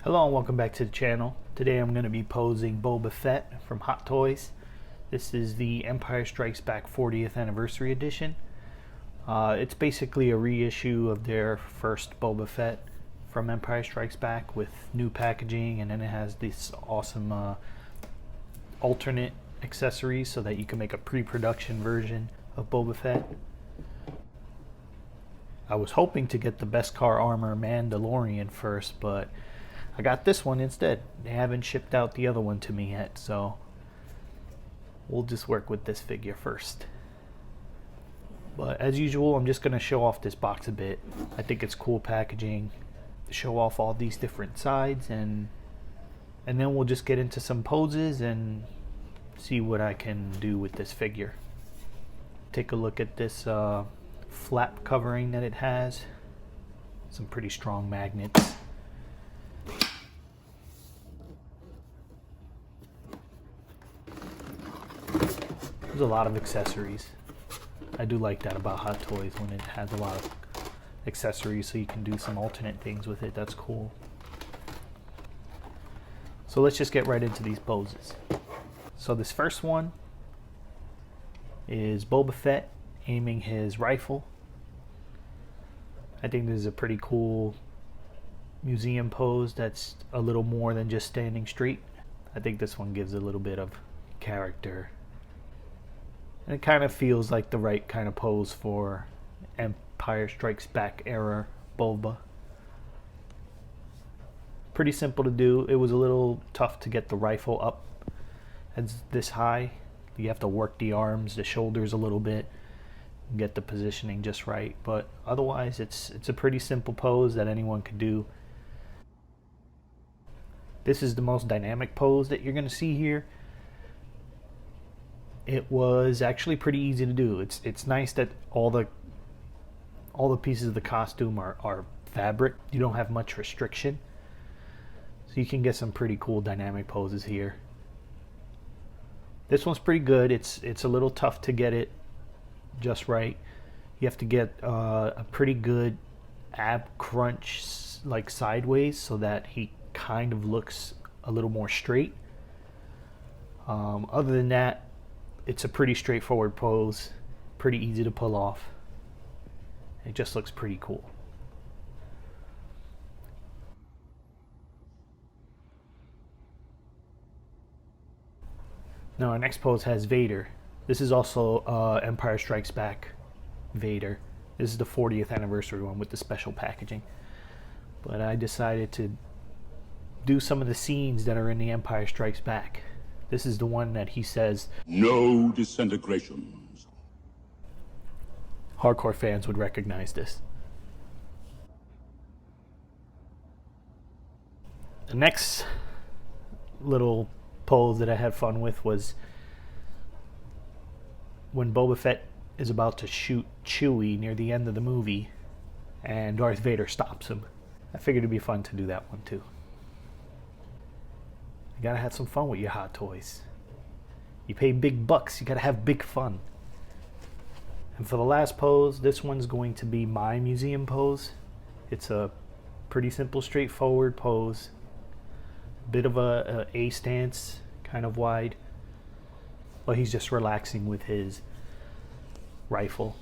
Hello and welcome back to the channel. Today I'm going to be posing Boba Fett from Hot Toys. This is the Empire Strikes Back 40th Anniversary Edition. It's basically a reissue of their first Boba Fett from Empire Strikes Back with new packaging, and then it has this awesome alternate accessories so that you can make a pre-production version of Boba Fett. I was hoping to get the Beskar Armor Mandalorian first, but I got this one instead. They haven't shipped out the other one to me yet, so we'll just work with this figure first. But as usual, I'm just going to show off this box a bit. I think it's cool packaging to show off all these different sides, and then we'll just get into some poses and see what I can do with this figure. Take a look at this flap covering that it has. Some pretty strong magnets. There's a lot of accessories. I do like that about Hot Toys, when it has a lot of accessories so you can do some alternate things with it. That's cool. So let's just get right into these poses. So this first one is Boba Fett aiming his rifle. I think this is a pretty cool museum pose that's a little more than just standing straight. I think this one gives a little bit of character. And it kind of feels like the right kind of pose for Empire Strikes Back era Boba. Pretty simple to do. It was a little tough to get the rifle up as this high. You have to work the arms, the shoulders a little bit, and get the positioning just right. But otherwise, it's a pretty simple pose that anyone could do. This is the most dynamic pose that you're going to see here. It was actually pretty easy to do. It's nice that all the pieces of the costume are fabric. You don't have much restriction, so you can get some pretty cool dynamic poses here. This one's pretty good. It's a little tough to get it just right. You have to get a pretty good ab crunch, like sideways, so that he kind of looks a little more straight. Other than that, it's a pretty straightforward pose, pretty easy to pull off. It just looks pretty cool. Now our next pose has Vader. This is also Empire Strikes Back Vader. This is the 40th anniversary one with the special packaging. But I decided to do some of the scenes that are in the Empire Strikes Back. This is the one that he says, "No disintegrations." Hardcore fans would recognize this. The next little pose that I had fun with was when Boba Fett is about to shoot Chewie near the end of the movie and Darth Vader stops him. I figured it'd be fun to do that one too. You gotta have some fun with your Hot Toys. You pay big bucks, you gotta have big fun. And for the last pose, this one's going to be my museum pose. It's a pretty simple, straightforward pose. Bit of a stance, kind of wide. But he's just relaxing with his rifle.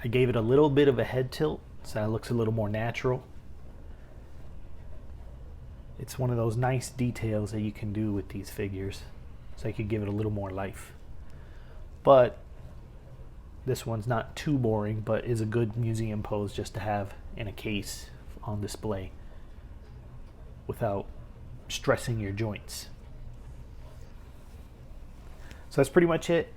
I gave it a little bit of a head tilt, so it looks a little more natural. It's one of those nice details that you can do with these figures, so you can give it a little more life. But this one's not too boring, but is a good museum pose just to have in a case on display without stressing your joints. So that's pretty much it.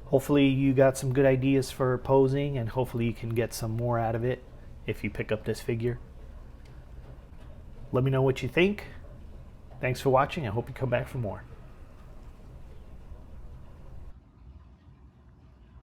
Hopefully you got some good ideas for posing, and hopefully you can get some more out of it if you pick up this figure. Let me know what you think. Thanks for watching. I hope you come back for more.